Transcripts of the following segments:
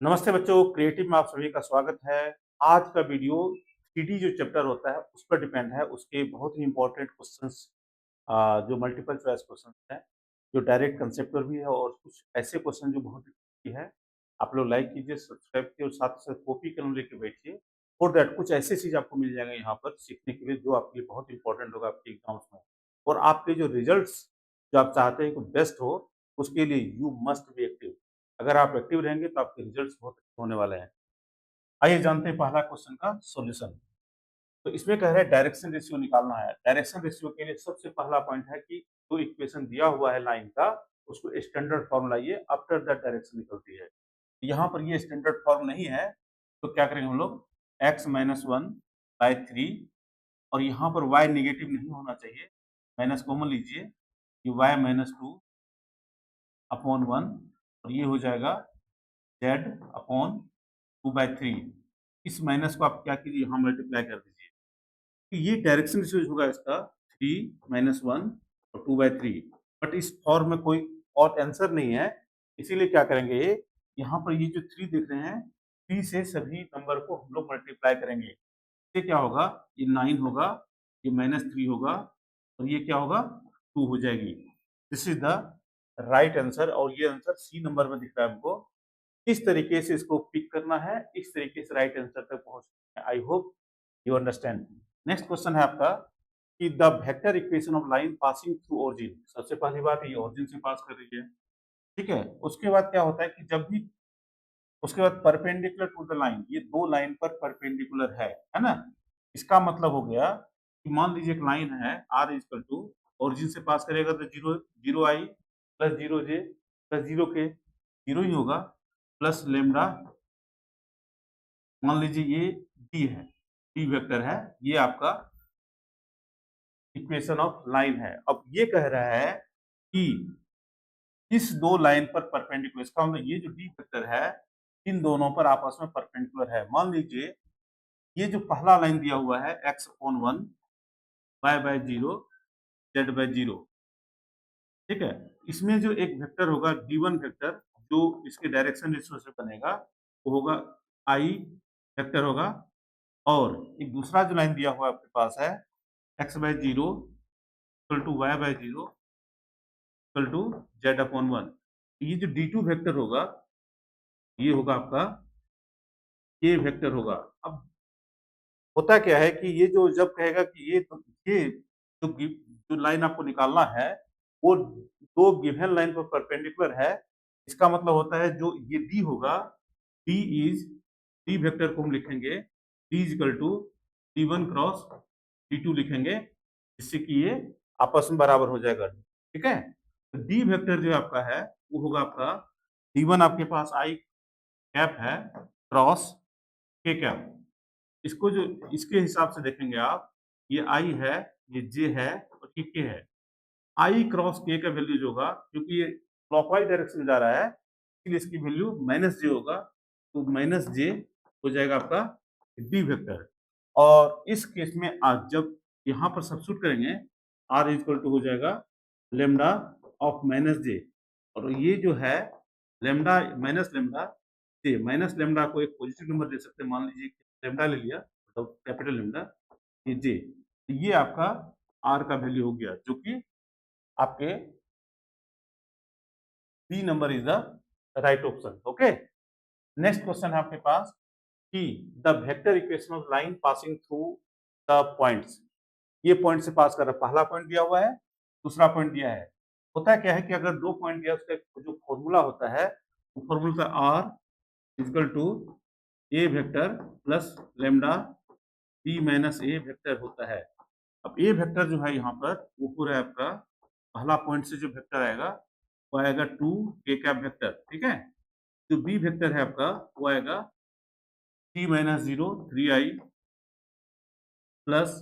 नमस्ते बच्चों, क्रिएटिव में आप सभी का स्वागत है। आज का वीडियो थ्री जो चैप्टर होता है उस पर डिपेंड है। उसके बहुत ही इंपॉर्टेंट क्वेश्चंस जो मल्टीपल चॉइस क्वेश्चंस हैं, जो डायरेक्ट कंसेप्ट भी है और कुछ ऐसे क्वेश्चन जो बहुत ही है। आप लोग लाइक कीजिए, सब्सक्राइब कीजिए और साथ ही साथ कॉपी कलम लेके बैठिए। फॉर दैट कुछ ऐसी चीज आपको मिल जाएगा यहाँ पर सीखने के लिए जो आपके लिए बहुत इंपॉर्टेंट होगा आपके एग्जाम्स में। और आपके जो रिजल्ट्स जो आप चाहते हैं कि बेस्ट हो, उसके लिए यू मस्ट बी एक्टिव। अगर आप एक्टिव रहेंगे तो आपके रिजल्ट्स बहुत अच्छे होने वाले हैं। आइए जानते हैं पहला क्वेश्चन का सॉल्यूशन। तो इसमें कह रहे हैं डायरेक्शन रेशियो निकालना है। डायरेक्शन रेशियो के लिए सबसे पहला पॉइंट है कि जो इक्वेशन दिया हुआ है लाइन का, उसको स्टैंडर्ड फॉर्म लाइए, आफ्टर दैट डायरेक्शन निकलती है। यहाँ पर ये स्टैंडर्ड फॉर्म नहीं है, तो क्या करेंगे हम लोग, x minus one by three, और यहाँ पर y निगेटिव नहीं होना चाहिए, माइनस कॉमन लीजिए, ये y minus two upon one, और ये हो जाएगा z upon two by three. इस माइनस को आप क्या कीजिए, यहाँ मल्टीप्लाई कर दीजिए। तो ये डायरेक्शन रेशियो होगा इसका, थ्री माइनस वन और टू बाई थ्री। बट इस फॉर्म में कोई और आंसर नहीं है, इसीलिए क्या करेंगे, यहाँ पर ये जो थ्री दिख रहे हैं, थ्री से सभी नंबर को हम लोग मल्टीप्लाई करेंगे। ये क्या होगा, ये नाइन होगा, ये माइनस थ्री होगा, और ये क्या होगा, टू हो जाएगी। This is the right answer, और ये आंसर सी नंबर में दिख रहा है हमको। इस तरीके से इसको पिक करना है, इस तरीके से राइट आंसर तक पहुंचना है। आई hope you understand. Next question है आपका कि the vector equation of line passing through origin. सबसे पहली बात, ये ओरिजिन से पास कर रही है, ठीक है। उसके बाद क्या होता है कि जब भी उसके बाद परपेंडिकुलर टू द लाइन, ये दो लाइन पर परपेंडिकुलर है ना। इसका मतलब हो गया कि मान लीजिए एक लाइन है आर इक्वल टू, ओरिजिन से पास करेगा तो जीरो जीरो आई प्लस जीरो जे प्लस जीरो के, जीरो ही होगा, प्लस लेमडा, मान लीजिए ये डी है, डी वेक्टर है, ये आपका इक्वेशन ऑफ लाइन है। अब ये कह रहा है कि इस दो लाइन पर परपेंडिकुलर, इसका मतलब ये जो डी वेक्टर है इन दोनों पर आपस में परपेंडिकुलर है। मान लीजिए ये जो पहला लाइन दिया हुआ है X upon one, Y by zero, Z by zero, ठीक है। इसमें जो एक वेक्टर होगा डी वन वेक्टर, जो इसके डायरेक्शन रेशियो से बनेगा, वो होगा आई वेक्टर होगा। और एक दूसरा जो लाइन दिया हुआ आपके पास है X by zero equal to Y by zero equal to Z upon one. ये जो डी टू वेक्टर होगा, ये होगा आपका के वेक्टर होगा। अब होता क्या है कि ये जो जब कहेगा कि ये जो लाइन आपको निकालना है, वो दो गिवन लाइन पर परपेंडिकुलर है। इसका मतलब होता है जो ये डी होगा, डी इज, डी वेक्टर को हम लिखेंगे D is equal to D one cross D two लिखेंगे, जिससे कि ये आपस में बराबर हो जाएगा, ठीक है। तो डी वेक्टर जो आपका है वो होगा आपका डी वन, आपके पास आई कैप है क्रॉस के कैप। इसको जो इसके हिसाब से देखेंगे आप, ये आई है, ये जे है और ये के है। आई क्रॉस के का वैल्यू जो होगा, क्योंकि ये क्लॉकवाइज डायरेक्शन में जा रहा है, इसलिए इसकी वैल्यू माइनस जे होगा, तो माइनस जे हो जाएगा आपका डी वेक्टर। और इस केस में आज जब यहाँ पर सब्स्टिट्यूट करेंगे, आर इक्वल टू हो जाएगा लेमडा ऑफ माइनस जे, और ये जो है लेमडा माइनस लेमडा जे, माइनस लेमडा को एक पॉजिटिव नंबर दे सकते हैं, मान लीजिए लेमडा ले लिया, तो कैपिटल लेमडा, ये जे, ये आपका आर का वैल्यू हो गया, जो कि आपके B number is the right option. Okay, next question है आपके पास कि the vector equation of line passing through the points. ये पॉइंट से पास कर रहा है, पहला पॉइंट दिया हुआ है, दूसरा पॉइंट दिया है। होता क्या है कि अगर दो पॉइंट दिया, उसका जो फॉर्मूला होता है, वो formula R equal to A vector plus lambda B minus A vector होता है। अब ए वेक्टर जो है यहाँ पर वो पूरा है आपका, पहला पॉइंट से जो वेक्टर आएगा वो आएगा टू के कैप वेक्टर, ठीक है। जो बी वेक्टर है आपका वो आएगा three minus zero three i plus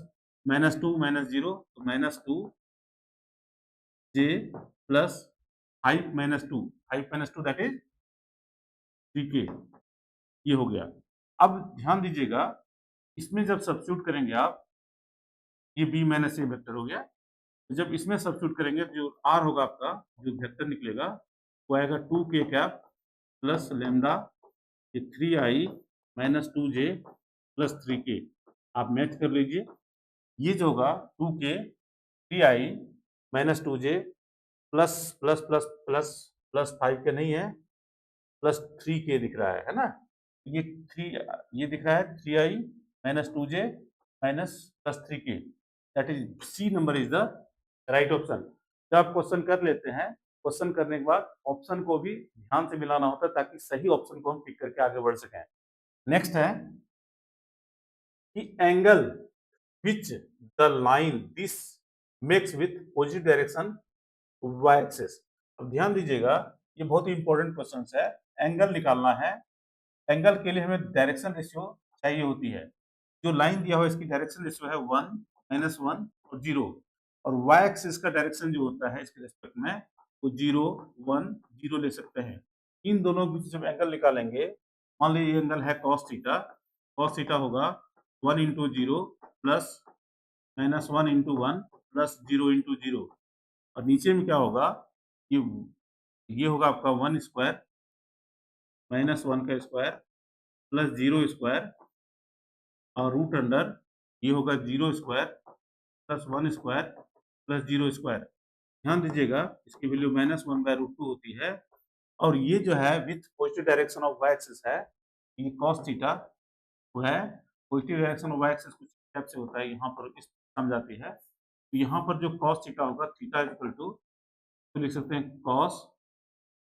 minus two minus zero तो minus two j plus five minus two that is three k, ये हो गया। अब ध्यान दीजिएगा, इसमें जब सब्स्टिट्यूट करेंगे आप, ये बी माइनस ए वेक्टर हो गया, जब इसमें सब्स्टिट्यूट करेंगे जो आर होगा आपका, जो वेक्टर निकलेगा वो आएगा टू के कैप प्लस लेमडा ये 3i minus 2j plus 3k। आप मैथ कर लीजिए। ये जो होगा 2k 3i minus 2j plus plus plus plus plus 5k नहीं है, प्लस 3k दिख रहा है ना? ये 3 ये दिख रहा है 3i minus 2j minus plus 3k। That is C number is the right option. जब आप क्वेश्चन कर लेते हैं, क्वेश्चन करने के बाद ऑप्शन को भी ध्यान से मिलाना होता है ताकि सही ऑप्शन को हम पिक करके आगे बढ़ सकें। नेक्स्ट है कि angle which the line this makes with positive direction y axis। अब ध्यान दीजिएगा, ये बहुत ही इंपॉर्टेंट क्वेश्चन है। एंगल निकालना है। एंगल के लिए हमें डायरेक्शन रेशियो चाहिए होती है। जो लाइन दिया हुआ है इसकी डायरेक्शन रेशियो है 1 -1 और 0, और y एक्सिस का डायरेक्शन जो होता है इसके रेस्पेक्ट में वो 0 1 0 ले सकते हैं। इन दोनों के बीच जब एंगल निकालेंगे, मान लीजिए ये एंगल है cos थीटा। cos थीटा होगा 1 × 0 प्लस -1 × 1 प्लस 0 × 0, और नीचे में क्या होगा, ये होगा आपका 1 स्क्वायर माइनस 1 का स्क्वायर प्लस 0 स्क्वायर और रूट अंडर ये होगा 0 square plus 1 square plus 0 square. ध्यान दीजिएगा इसकी वैल्यू -1/√2 होती है, और ये जो है with positive direction of y axis है, ये cos थीटा वो है। Positive direction of y axis कुछ टाइप से होता है, यहाँ पर इस समझाती है। तो यहाँ पर जो cos थीटा होगा, थीटा इक्वल टू तो लिख सकते हैं cos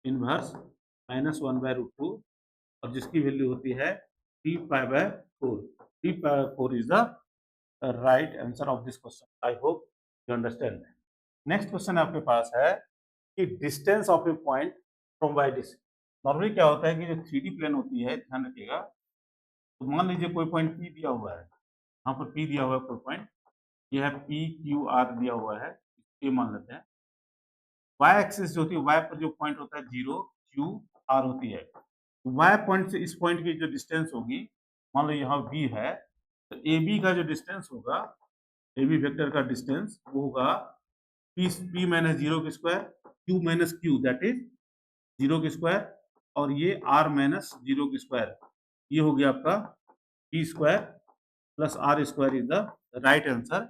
इनवर्स -1/√2, और जिसकी वैल्यू होती है 3π/4। 3π/4 is the right answer of this question. I hope you understand. Next question आपके पास है कि distance of a point from y disc. Normally क्या होता है कि जो 3D प्लेन होती है, ध्यान रखिएगा, तो मान लीजिए कोई पॉइंट P दिया हुआ है, यहाँ पर P दिया हुआ है कोई पॉइंट, ये है PQR दिया हुआ है, ये मान लेते हैं। वाई एक्सिस जो होती है, वाई पर जो पॉइंट होता है 0 Q R होती है। वाई पॉइंट से इस पॉइंट की जो डिस्टेंस होगी, मान लो यहाँ B है, तो AB का जो डिस्टेंस होगा, AB वेक्टर का डिस्टेंस वो होगा P माइनस 0 के square Q minus Q that is 0 के स्क्वायर, और ये R माइनस 0 के स्क्वायर। ये हो गया आपका P square plus R square is the right answer.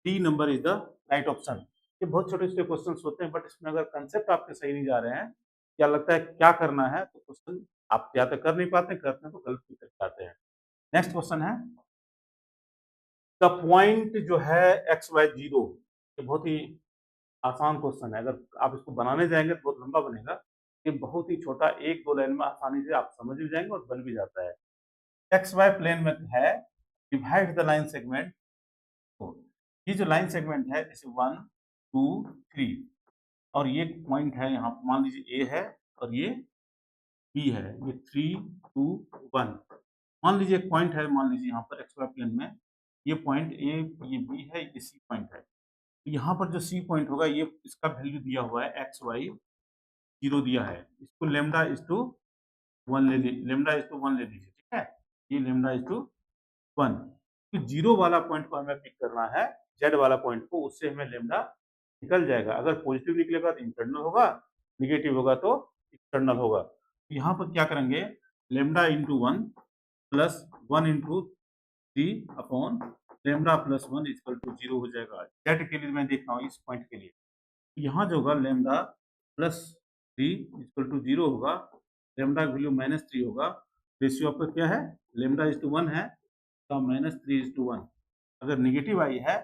D number is the right option. ये बहुत छोटे-छोटे क्वेश्चंस होते हैं, बट इसमें अगर कंसेप्ट आपके सही नहीं जा रहे हैं, क्या लगता है क्या करना है, तो क्वेश्चन आप या तो कर नहीं पाते, करते हैं तो गलत भी कर पाते हैं। नेक्स्ट क्वेश्चन है द पॉइंट जो है एक्स वाई 0। ये बहुत ही आसान क्वेश्चन है। अगर आप इसको बनाने जाएंगे तो बहुत लंबा बनेगा। ये बहुत ही छोटा 1-2 लाइन में आसानी से आप समझ भी जाएंगे और बन भी जाता है। एक्स वाई प्लेन में है, डिवाइड द लाइन सेगमेंट। ये जो लाइन सेगमेंट है जैसे 1 2 3, और ये पॉइंट है यहाँ, मान लीजिए ए है और ये बी है, ये 3 2 1। मान लीजिए एक पॉइंट है, मान लीजिए यहाँ पर एक्स वाई प्लेन में ये पॉइंट ए, ये बी है, ये सी पॉइंट है। तो यहाँ पर जो सी पॉइंट होगा, ये इसका वैल्यू दिया हुआ है एक्स वाई 0 दिया है। इसको lambda is to 1 lambda is to 1 ले लीजिए, ठीक है। ये लेमडा इज टू 1। तो 0 वाला पॉइंट को हमें पिक करना है, जेड वाला पॉइंट को, उससे हमें लेमडा निकल जाएगा। अगर पॉजिटिव निकलेगा तो इंटरनल होगा, नेगेटिव होगा तो एक्सटर्नल होगा। तो यहाँ पर क्या करेंगे, lambda into 1 plus 1 into 3 upon lambda plus 1 equal to 0 हो जाएगा। जेड के लिए मैं देख रहा हूँ इस पॉइंट के लिए, यहाँ जो होगा लेमडा प्लस 3 इक्वल टू 0 होगा, लेमडा की वैल्यू -3 होगा। रेशियो आपका क्या है, लेमडा इज टू 1 है तो -3 इज टू 1। अगर नेगेटिव आई है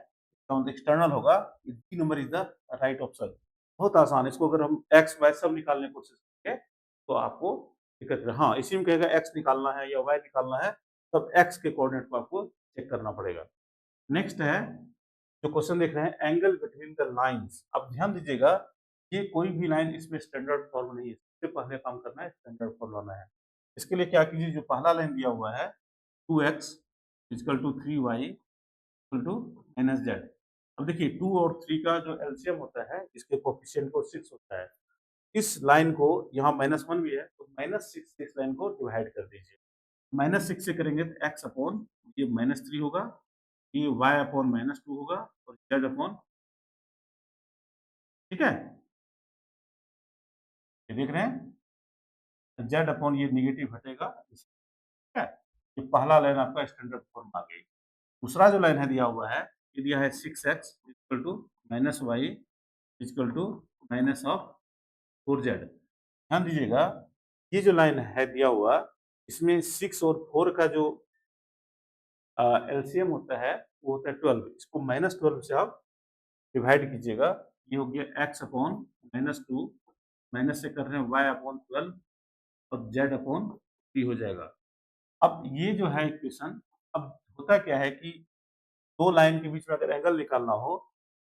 तो एक्सटर्नल होगा। D number is the right option. बहुत आसान है। इसको अगर हम एक्स वाई सब निकालने की कोशिश करेंगे तो आपको दिक्कत है। हाँ, इसी में कहेगा एक्स निकालना है या वाई निकालना है, तब एक्स के कोऑर्डिनेट को आपको चेक करना पड़ेगा। नेक्स्ट है जो क्वेश्चन देख रहे हैं, एंगल बिटवीन द लाइंस। अब ध्यान दीजिएगा, ये कोई भी लाइन इसमें स्टैंडर्ड फॉर्म नहीं है। सबसे पहले काम करना है स्टैंडर्ड फॉर्म लाना है। इसके लिए क्या कीजिए, जो पहला लाइन दिया हुआ है 2x equal to 3y equal to -z। अब देखिए 2 और 3 का जो एलसीएम होता है, इसके कोएफिशिएंट को 6 होता है। इस लाइन को यहाँ -1 भी है तो -6 से इस लाइन को डिवाइड कर दीजिए। -6 से करेंगे तो x अपॉन ये -3 होगा, ये y अपॉन -2 होगा, और z अपॉन, ठीक है, ये देख रहे हैं जेड अपॉन ये नेगेटिव हटेगा, ठीक है। ये पहला लाइन आपका स्टैंडर्ड फॉर्म आ गई। दूसरा जो लाइन है दिया हुआ है, ये दिया है 6x equal to minus y equal to minus of 4z। ध्यान दीजिएगा, ये जो लाइन है दिया हुआ, इसमें 6 और 4 का जो एलसीएम होता है वो होता है 12। इसको -12 से आप डिवाइड कीजिएगा, ये हो गया x अपॉन -2, माइनस से कर रहे हैं y अपॉन 12 और z अपॉन 3 हो जाएगा। अब ये जो है इक्वेशन, अब होता क्या है कि दो लाइन के बीच में अगर एंगल निकालना हो,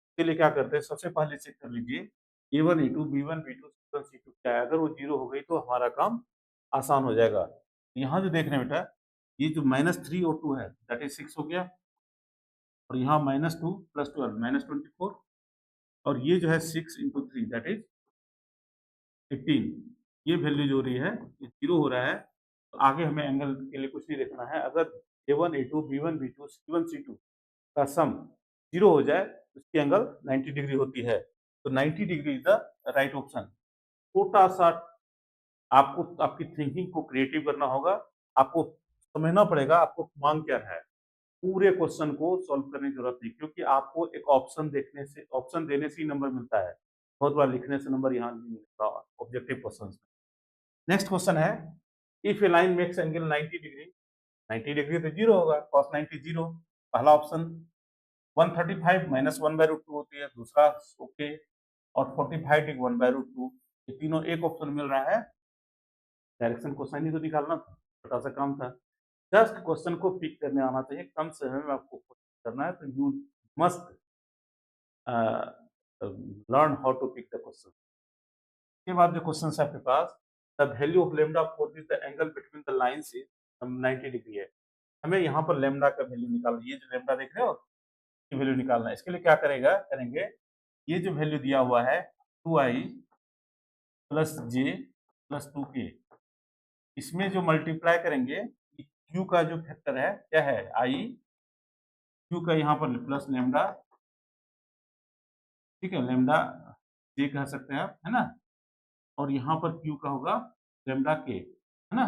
इसके लिए क्या करते हैं, सबसे पहले चेक कर लीजिए A1 A2 B1 B2 C1 C2 क्या है। अगर वो 0 हो गई तो हमारा काम आसान हो जाएगा। यहाँ जो देख रहे हैं बेटा, ये जो -3 और 2 है दैट इज 6 हो गया, और यहाँ -2 + 12 -24, और ये जो है 6 × 3 दैट इज 18। ये वैल्यू जो हो रही है ये 0 हो रहा है, तो आगे हमें एंगल के लिए कुछ नहीं देखना है। अगर A1 A2 B1 B2 C1 C2 का सम 0 हो जाए तो उसकी एंगल 90 डिग्री होती है। तो 90 degree is the right option. छोटा-सा आपको आपकी थिंकिंग को क्रिएटिव करना होगा, आपको समझना पड़ेगा आपको माँग क्या है। पूरे क्वेश्चन को सॉल्व करने की जरूरत नहीं, क्योंकि आपको एक ऑप्शन देने से ही नंबर मिलता है। बहुत बार लिखने से नंबर यहाँ नहीं मिलता ऑब्जेक्टिव क्वेश्चंस में। नेक्स्ट क्वेश्चन है, if A line makes angle 90 degree, 90 degree तो 0 होगा, cos 90 0, पहला ऑप्शन। 135 माइनस 1/√2 होती है, दूसरा ओके, और 45 डिग्री 1/√2, ये तीनों एक ऑप्शन मिल रहा है। डायरेक्शन कोसाइन ही तो निकालना था, छोटा सा काम था। जस्ट क्वेश्चन को पिक करने आना चाहिए, कम समय में आपको करना है, तो you must learn how to pick the question. इसके बाद जो क्वेश्चन है आपके पास, the value of lambda for this the angle between the lines is 90 degree है। हमें यहाँ पर लेमडा का वैल्यू निकालना है। ये जो लेमडा देख रहे हो, इसकी वैल्यू निकालना है। इसके लिए क्या करेंगे, ये जो वैल्यू दिया हुआ है 2i + j + 2k, इसमें जो मल्टीप्लाई करेंगे, q का जो फैक्टर है क्या है i, q का यहाँ पर प्लस लेमडा, ठीक है, लेमडा j कह सकते हैं आप, है ना, और यहाँ पर q का होगा लेमडा k, है ना,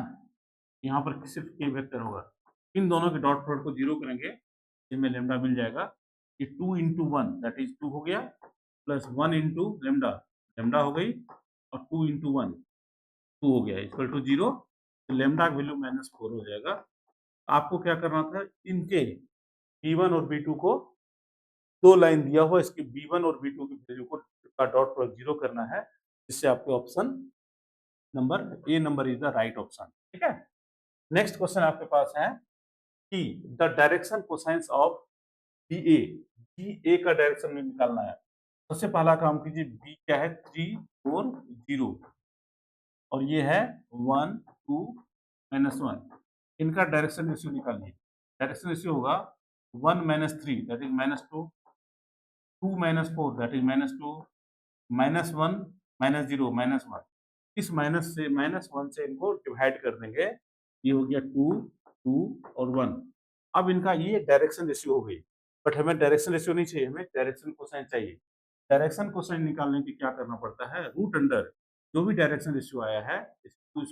यहाँ पर सिर्फ k वेक्टर होगा। इन दोनों के डॉट प्रोडक्ट को 0 करेंगे, इसमें लेमडा मिल जाएगा। ये 2 × 1 दैट इज 2 हो गया, प्लस 1 × लेमडा, लेमडा हो गई, और 2 × 1 2 हो गया, इक्वल टू 0। तो लेमडा की वैल्यू -4 हो जाएगा। आपको क्या करना था, इनके B1 और B2 को, दो लाइन दिया हुआ, इसके B1 और B2 की वैल्यू को का डॉट प्रोडक्ट 0 करना है, जिससे आपके option number A number is the right option, ठीक है। नेक्स्ट क्वेश्चन आपके पास है कि the direction cosines of BA, BA का डायरेक्शन में निकालना है। सबसे पहला काम कीजिए, B क्या है 3 4 0, और ये है 1 2 -1, इनका डायरेक्शन रेशियो निकालिए। डायरेक्शन रेशियो होगा 1 - 3 दैट इज -2, 2 - 4 दैट इज -2, -1 -0 -1। इस -1 से इनको डिवाइड कर देंगे, ये हो गया 2 2 और 1। अब इनका ये डायरेक्शन रेशियो हो गई, बट हमें डायरेक्शन रेशियो नहीं चाहिए, हमें डायरेक्शन कोसाइन चाहिए। डायरेक्शन कोसाइन निकालने के क्या करना पड़ता है, रूट अंडर जो भी डायरेक्शन रेशियो आया है, 2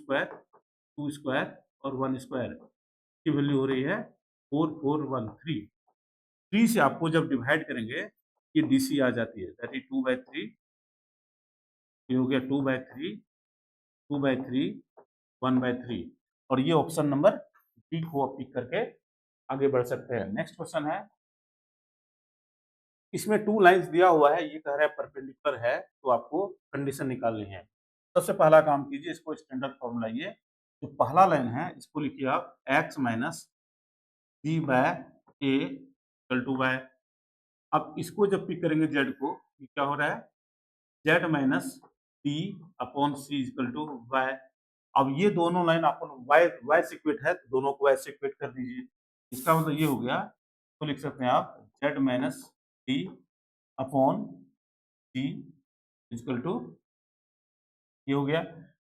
स्क्वायर और 1 स्क्वायर की वैल्यू हो रही है 4 4 1 3। 3 से आपको जब डिवाइड करेंगे, ये DC आ जाती है, दैट इज 2/3, ये हो गया 2/3 2/3 1/3, और ये ऑप्शन नंबर डी को आप पिक करके आगे बढ़ सकते हैं। नेक्स्ट क्वेश्चन है, इसमें 2 लाइंस दिया हुआ है, ये कह रहा है परपेंडिकुलर है, तो आपको कंडीशन निकालनी है। सबसे पहला काम कीजिए, इसको स्टैंडर्ड फॉर्म लाइए। जो पहला लाइन है इसको लिखिए आप x - b/a equal to y। अब इसको जब पिक करेंगे z को, ये क्या हो रहा है, z - b/c equal to y। अब ये दोनों लाइन अपन y से इक्वेट है, तो दोनों को y से इक्वेट कर दीजिए। इसका मतलब ये हो गया, तो लिख सकते हैं आप z - d upon c equal to, ये हो गया।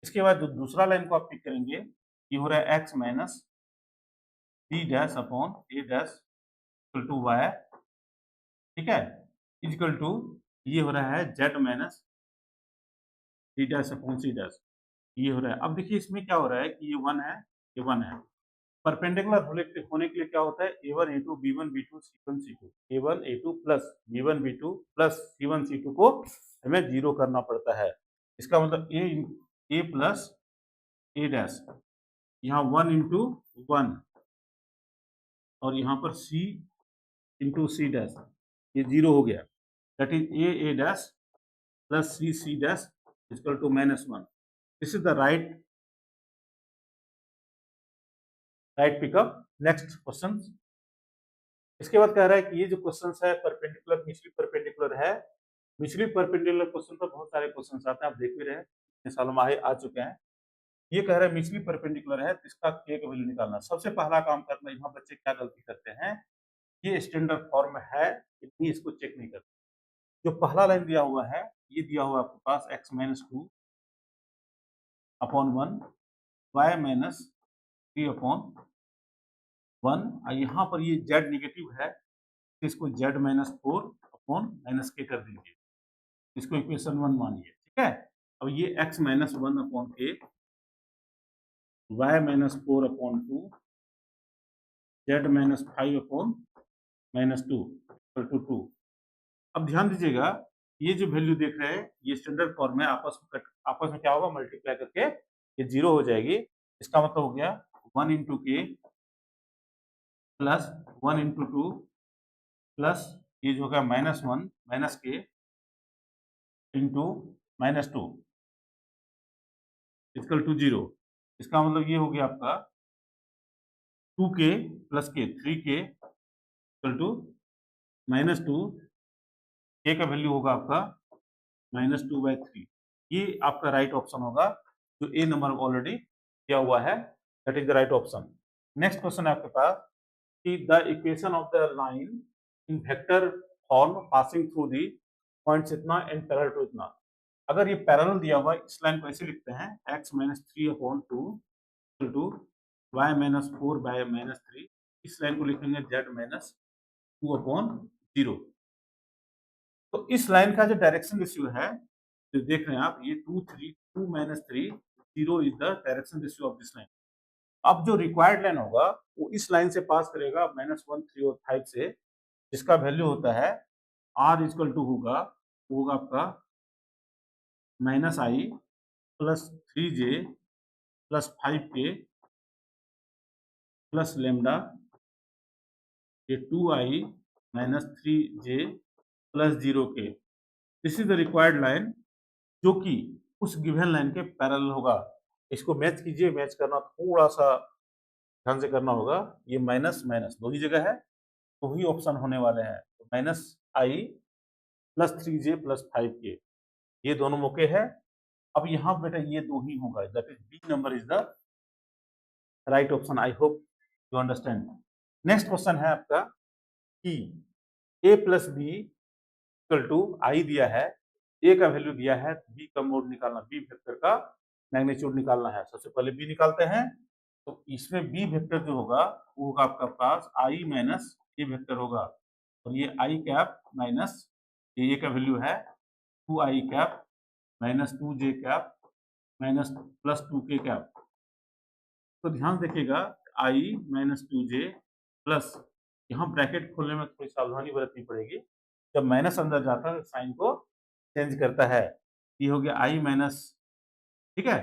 इसके बाद जो दूसरा लाइन को आप पिक करेंगे, ये हो रहा है x - b dash upon a dash equal to y, ठीक है, इक्वल टू, ये हो रहा है z - d dash upon c dash. ये हो रहा है। अब देखिए इसमें क्या हो रहा है कि ये 1 है, ये 1 है। परपेंडिकुलर होने के लिए क्या होता है A1 A2 B1 B2 C1 C2 A1 A2 plus B1 B2 plus C1 C2 को हमें 0 करना पड़ता है। इसका मतलब A प्लस A डैश, यहाँ 1 इंटू 1 और यहाँ पर C इंटू C डैश, ये 0 हो गया। That is A dash plus C dash equal to -1। This is the right pickup. Next question. इसके बाद कह रहा है कि ये जो क्वेश्चन है परपेंडिकुलर म्यूचुअली परपेंडिकुलर है। म्यूचुअली परपेंडिकुलर क्वेश्चन पर बहुत सारे क्वेश्चन आते हैं, आप देख भी रहे हैं, इतने सालों में आ चुके हैं। ये कह रहा है म्यूचुअली परपेंडिकुलर है, इसका के का वैल्यू निकालना। सबसे पहला काम करना, यहाँ बच्चे क्या गलती करते हैं, ये स्टैंडर्ड फॉर्म है, इतनी इसको चेक नहीं करते। जो पहला लाइन दिया हुआ है, ये दिया हुआ है आपके पास x minus 2 upon 1 y minus 3 upon 1, यहाँ पर ये z नेगेटिव है, इसको z माइनस 4 अपॉन माइनस के कर दीजिए, इसको इक्वेशन 1 मानिए, ठीक है। अब ये x माइनस 1 अपॉन के, y minus 4 upon 2, z minus 5 upon minus 2 equal to 2। अब ध्यान दीजिएगा, ये जो वैल्यू देख रहे हैं, ये स्टैंडर्ड फॉर्म में आपस में क्या होगा, मल्टीप्लाई करके ये 0 हो जाएगी। इसका मतलब हो गया 1 इंटू के प्लस 1 इंटू 2 प्लस ये जो होगा -1 माइनस के इंटू -2 इक्वल टू 0। इसका मतलब ये हो गया आपका 2k प्लस के 3k इक्वल टू -2, के का वैल्यू होगा आपका -2/3। ये आपका राइट ऑप्शन होगा, जो ए नंबर ऑलरेडी दिया हुआ है, that is the right option. Next question है आपके पास कि the equation of the line in vector form passing through the points इतना एंड पैरेलल टू इतना। अगर ये पैरेलल दिया हुआ है, इस लाइन को ऐसे लिखते हैं x minus 3 upon 2 equal to y minus 4 by minus 3। इस लाइन को लिखेंगे z माइनस 2 अपॉन 0। तो इस लाइन का जो डायरेक्शन रेशियो है, जो देख रहे हैं आप, ये 2 minus 3 0 is the direction ratio of this line. अब जो रिक्वायर्ड लाइन होगा वो इस लाइन से पास करेगा -1 3 और 5 से, जिसका वैल्यू होता है r इक्वल टू होगा आपका -i plus 3j plus 5k plus lambda, ये 2i minus 3j plus 0k। This is the required line, जो कि उस गिवन लाइन के पैरेलल होगा। इसको मैच कीजिए, मैच करना थोड़ा सा ध्यान से करना होगा। ये माइनस माइनस दो ही जगह है, दो ही ऑप्शन होने वाले हैं, तो -i plus 3j plus 5k, ये दोनों मौके हैं। अब यहाँ बेटा ये दो ही होगा, that is B number is the right option. I hope you understand. Next question है आपका कि a plus B equal to I दिया है, a का वैल्यू दिया है, b का मोड निकालना, b वेक्टर का मैग्नीट्यूड निकालना है। सबसे पहले b निकालते हैं, तो इसमें b वेक्टर जो होगा वो होगा आपका पास i माइनस a वेक्टर होगा, और ये i कैप माइनस ये a का वैल्यू है 2i cap minus 2j cap minus plus 2k cap. तो ध्यान देखिएगा, i माइनस 2j प्लस, यहाँ ब्रैकेट खोलने में थोड़ी सावधानी बरतनी पड़ेगी, जब माइनस अंदर जाता है साइन को चेंज करता है। ये हो गया i माइनस, ठीक है,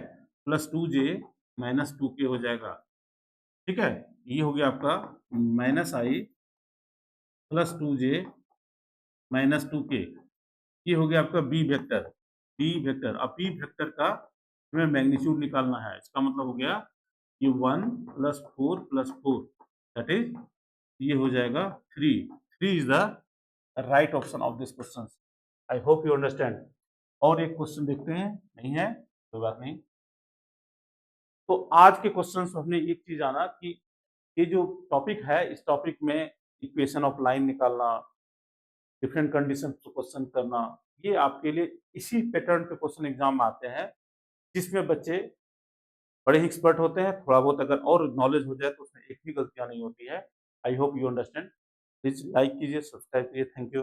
प्लस 2j माइनस 2k हो जाएगा, ठीक है। ये हो गया आपका minus i plus 2j minus 2k। ये हो गया आपका बी वेक्टर, बी वेक्टर। अब बी वेक्टर का हमें मैग्नीट्यूड निकालना है, इसका मतलब हो गया ये 1 प्लस 4 प्लस 4, दैट इज ये हो जाएगा 3। 3 is the right option of this question. I hope you understand. और एक क्वेश्चन देखते हैं, नहीं है कोई बात नहीं। तो आज के क्वेश्चन में हमने एक चीज जाना कि ये जो टॉपिक है, इस टॉपिक में इक्वेशन ऑफ लाइन निकालना, डिफरेंट कंडीशन को क्वेश्चन करना, ये आपके लिए इसी पैटर्न पे क्वेश्चन एग्जाम में आते हैं, जिसमें बच्चे बड़े ही एक्सपर्ट होते हैं। थोड़ा बहुत अगर और नॉलेज हो जाए तो उसमें एक भी गलतियां नहीं होती है। आई hope you understand. Please like कीजिए, सब्सक्राइब कीजिए। Thank you.